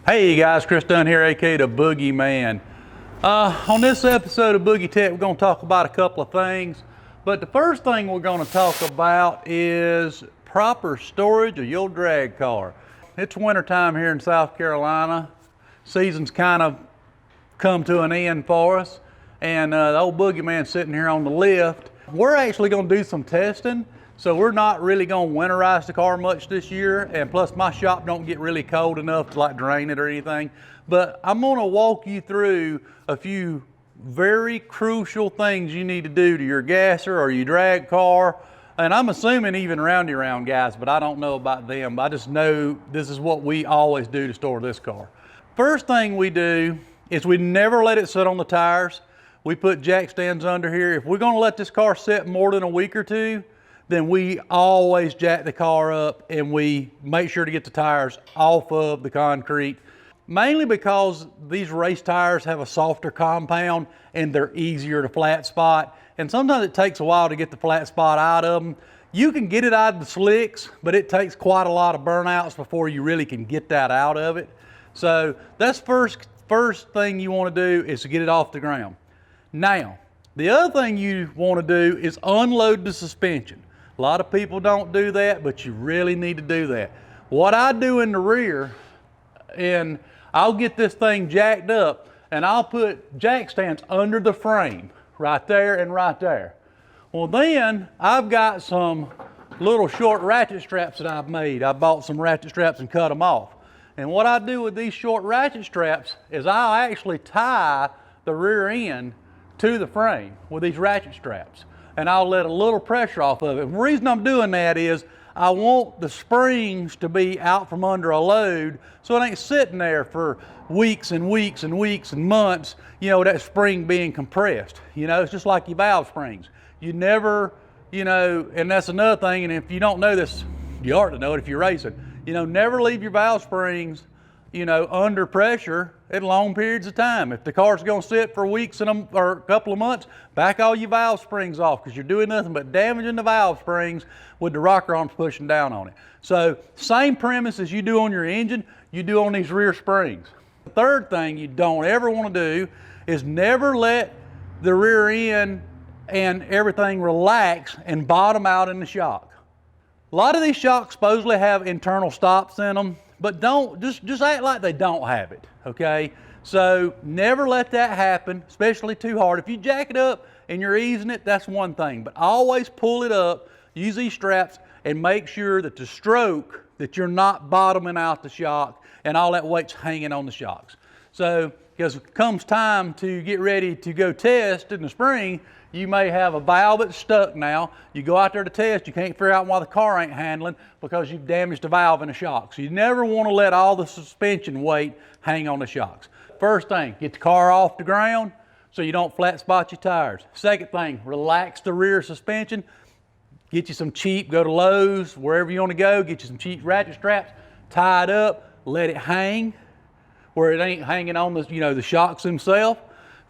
Hey guys, Chris Dunn here, aka the Boogie Man. On this episode of Boogie Tech, we're going to talk about a couple of things. But the first thing we're going to talk about is proper storage of your drag car. It's winter time here in South Carolina. Season's kind of come to an end for us. And the old Boogie Man sitting here on the lift. We're actually going to do some testing. So we're not really going to winterize the car much this year, and plus my shop don't get really cold enough to like drain it or anything. But I'm going to walk you through a few very crucial things you need to do to your gasser or your drag car. And I'm assuming even roundy round guys, but I don't know about them. I just know this is what we always do to store this car. First thing we do is we never let it sit on the tires. We put jack stands under here. If we're going to let this car sit more than a week or two, then we always jack the car up and we make sure to get the tires off of the concrete. Mainly because these race tires have a softer compound and they're easier to flat spot. And sometimes it takes a while to get the flat spot out of them. You can get it out of the slicks, but it takes quite a lot of burnouts before you really can get that out of it. So that's first thing you want to do is to get it off the ground. Now, the other thing you want to do is unload the suspension. A lot of people don't do that, but you really need to do that. What I do in the rear, and I'll get this thing jacked up and I'll put jack stands under the frame, right there and right there. Well then, I've got some little short ratchet straps that I've made. I bought some ratchet straps and cut them off. And what I do with these short ratchet straps is I'll actually tie the rear end to the frame with these ratchet straps. And I'll let a little pressure off of it. And the reason I'm doing that is I want the springs to be out from under a load so it ain't sitting there for weeks and weeks and weeks and months, you know, that spring being compressed. You know, it's just like your valve springs. You never, you know, and that's another thing, and if you don't know this, you ought to know it if you're racing. You know, never leave your valve springs, you know, under pressure at long periods of time. If the car's going to sit for weeks or a couple of months, back all your valve springs off because you're doing nothing but damaging the valve springs with the rocker arms pushing down on it. So same premise as you do on your engine, you do on these rear springs. The third thing you don't ever want to do is never let the rear end and everything relax and bottom out in the shock. A lot of these shocks supposedly have internal stops in them, but don't, just act like they don't have it, okay? So never let that happen, especially too hard. If you jack it up and you're easing it, that's one thing, but always pull it up, use these straps, and make sure that the stroke, that you're not bottoming out the shock and all that weight's hanging on the shocks. So, because it comes time to get ready to go test in the spring, you may have a valve that's stuck now. You go out there to test, you can't figure out why the car ain't handling because you've damaged the valve in the shock. So you never want to let all the suspension weight hang on the shocks. First thing, get the car off the ground so you don't flat spot your tires. Second thing, relax the rear suspension. Get you some cheap, go to Lowe's, wherever you want to go, get you some cheap ratchet straps, tie it up, let it hang where it ain't hanging on the, you know, the shocks themselves.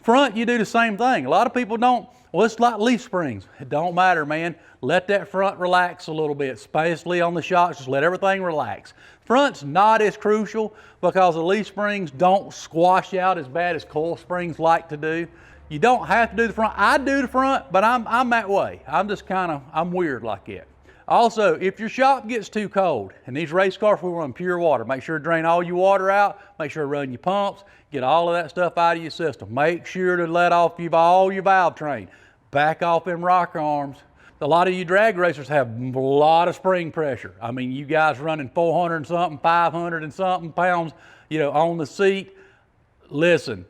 Front, you do the same thing. A lot of people don't, well, it's like leaf springs. It don't matter, man. Let that front relax a little bit, especially on the shocks. Just let everything relax. Front's not as crucial because the leaf springs don't squash out as bad as coil springs like to do. You don't have to do the front. I do the front, but I'm that way. I'm just I'm weird like that. Also, if your shop gets too cold, and these race cars will run pure water, make sure to drain all your water out, make sure to run your pumps, get all of that stuff out of your system. Make sure to let off all your valve train. Back off them rocker arms. A lot of you drag racers have a lot of spring pressure. I mean, you guys running 400 and something, 500 and something pounds, you know, on the seat. Listen,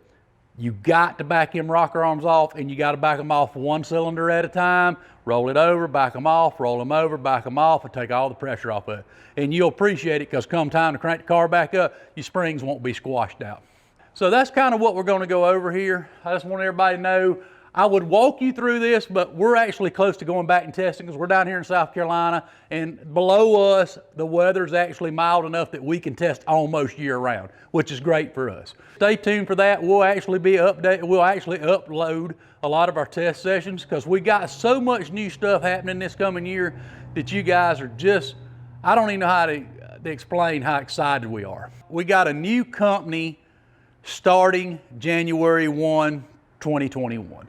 you got to back them rocker arms off, and you got to back them off one cylinder at a time. Roll it over, back them off, roll them over, back them off, and take all the pressure off of it. And you'll appreciate it because come time to crank the car back up, your springs won't be squashed out. So that's kind of what we're going to go over here. I just want everybody to know I would walk you through this, but we're actually close to going back and testing because we're down here in South Carolina, and below us, the weather's actually mild enough that we can test almost year round, which is great for us. Stay tuned for that. We'll actually upload a lot of our test sessions because we got so much new stuff happening this coming year that you guys are just, I don't even know how to to explain how excited we are. We got a new company starting January 1, 2021.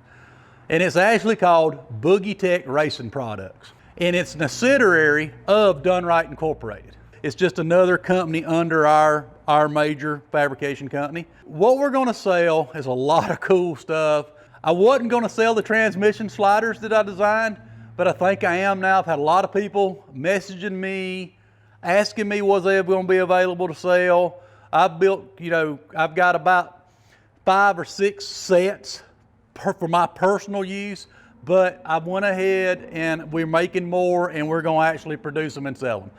And it's actually called Boogie Tech Racing Products. And it's a subsidiary of Done Right Incorporated. It's just another company under our major fabrication company. What we're gonna sell is a lot of cool stuff. I wasn't gonna sell the transmission sliders that I designed, but I think I am now. I've had a lot of people messaging me, asking me was they gonna be available to sell. I've built, I've got about 5 or 6 sets for my personal use, but I went ahead and we're making more and we're gonna actually produce them and sell them.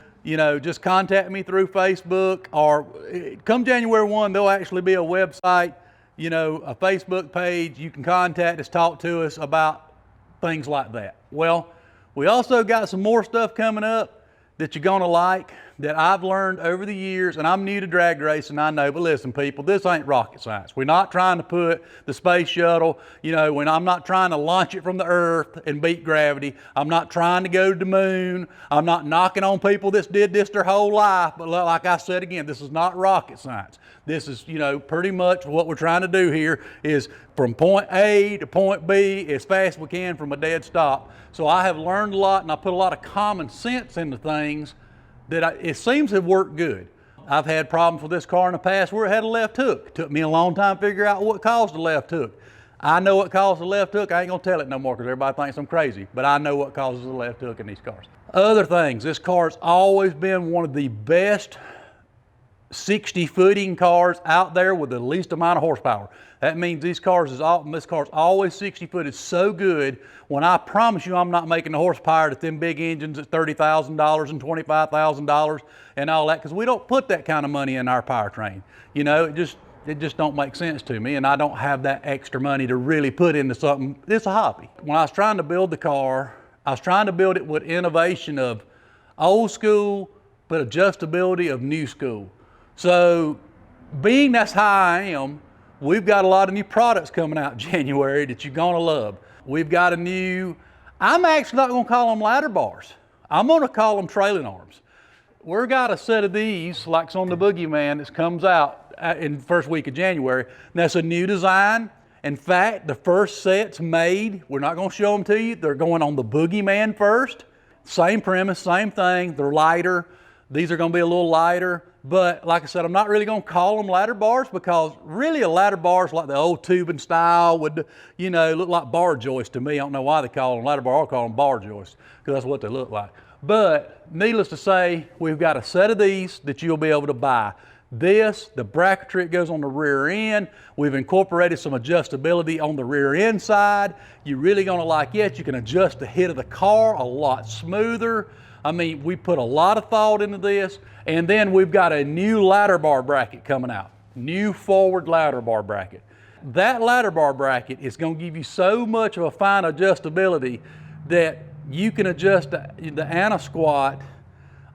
Just contact me through Facebook, or come January 1, there'll actually be a website, a Facebook page. You can contact us, talk to us about things like that. Well, we also got some more stuff coming up that you're gonna like, that I've learned over the years, and I'm new to drag racing, I know, but listen people, this ain't rocket science. We're not trying to put the space shuttle, when I'm not trying to launch it from the earth and beat gravity. I'm not trying to go to the moon. I'm not knocking on people that did this their whole life, but like I said again, this is not rocket science. This is, pretty much what we're trying to do here is from point A to point B as fast as we can from a dead stop. So I have learned a lot, and I put a lot of common sense into things that it seems to have worked good. I've had problems with this car in the past where it had a left hook. It took me a long time to figure out what caused the left hook. I know what caused the left hook. I ain't gonna tell it no more because everybody thinks I'm crazy, but I know what causes the left hook in these cars. Other things, this car's always been one of the best 60-footing cars out there with the least amount of horsepower. That means this car's always 60-foot. It's so good. When I promise you I'm not making the horsepower that them big engines at $30,000 and $25,000 and all that, because we don't put that kind of money in our powertrain. It just don't make sense to me, and I don't have that extra money to really put into something. It's a hobby. When I was trying to build the car, I was trying to build it with innovation of old school, but adjustability of new school. So being that's how I am, we've got a lot of new products coming out in January that you're gonna love. We've got I'm actually not gonna call them ladder bars. I'm gonna call them trailing arms. We've got a set of these, like on the Boogie Man, that comes out in the first week of January. And that's a new design. In fact, the first set's made. We're not gonna show them to you. They're going on the Boogie Man first. Same premise, same thing. They're lighter. These are gonna be a little lighter. But like I said, I'm not really gonna call them ladder bars, because really a ladder bar is like the old tubing style would, look like bar joist to me. I don't know why they call them ladder bar. I'll call them bar joist, because that's what they look like. But needless to say, we've got a set of these that you'll be able to buy. The bracketry that goes on the rear end, we've incorporated some adjustability on the rear end side. You're really gonna like it. You can adjust the head of the car a lot smoother. I mean, we put a lot of thought into this. And then we've got a new ladder bar bracket coming out. New forward ladder bar bracket. That ladder bar bracket is gonna give you so much of a fine adjustability that you can adjust the anti-squat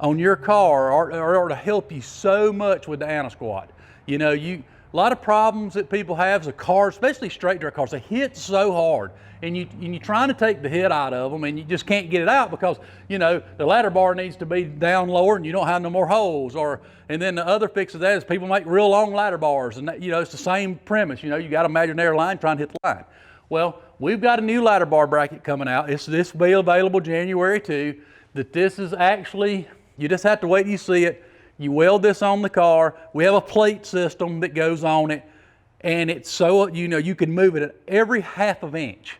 on your car or to help you so much with the anti-squat. A lot of problems that people have is a car, especially straight drag cars, they hit so hard. And you're trying to take the head out of them and you just can't get it out because, the ladder bar needs to be down lower and you don't have no more holes. And then the other fix of that is people make real long ladder bars, and that, it's the same premise. You got an imaginary line trying to hit the line. Well, we've got a new ladder bar bracket coming out. This will be available January 2. That this is actually, you just have to wait till you see it. You weld this on the car. We have a plate system that goes on it, and it's so, you can move it at every half of an inch.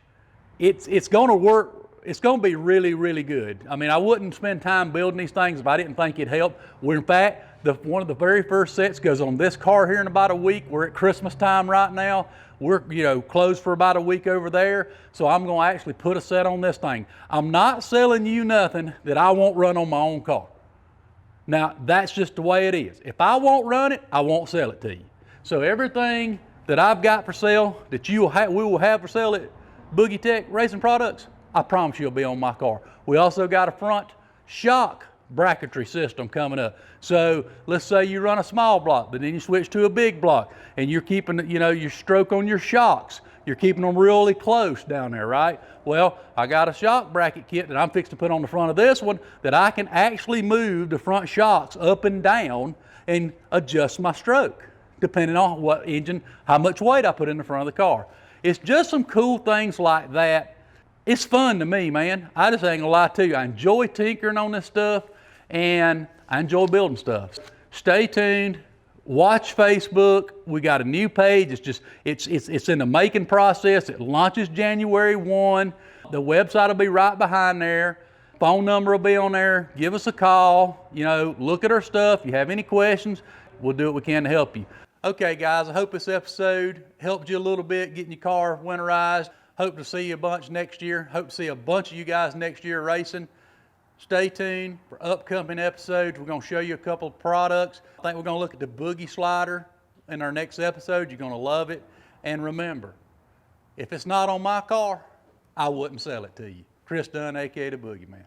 It's going to work. It's going to be really, really good. I mean, I wouldn't spend time building these things if I didn't think it'd help. In fact, one of the very first sets goes on this car here in about a week. We're at Christmas time right now. We're closed for about a week over there. So I'm going to actually put a set on this thing. I'm not selling you nothing that I won't run on my own car. Now, that's just the way it is. If I won't run it, I won't sell it to you. So everything that I've got for sale, that we will have for sale at Boogie Tech Racing Products, I promise you will be on my car. We also got a front shock bracketry system coming up. So let's say you run a small block, but then you switch to a big block and you're keeping, your stroke on your shocks. you're keeping them really close down there, right? Well, I got a shock bracket kit that I'm fixing to put on the front of this one that I can actually move the front shocks up and down and adjust my stroke, depending on what engine, how much weight I put in the front of the car. It's just some cool things like that. It's fun to me, man. I just ain't gonna lie to you. I enjoy tinkering on this stuff and I enjoy building stuff. Stay tuned. Watch Facebook. We got a new page. It's in the making process. It launches January 1. The website will be right behind there. Phone number will be on there. Give us a call. You know, look at our stuff. If you have any questions, we'll do what we can to help you. Okay, guys, I hope this episode helped you a little bit getting your car winterized. Hope to see you a bunch next year. Hope to see a bunch of you guys next year racing. Stay tuned for upcoming episodes. We're going to show you a couple of products. I think we're going to look at the Boogie slider in our next episode. You're going to love it. And remember, if it's not on my car, I wouldn't sell it to you. Chris Dunn, aka the Boogie Man.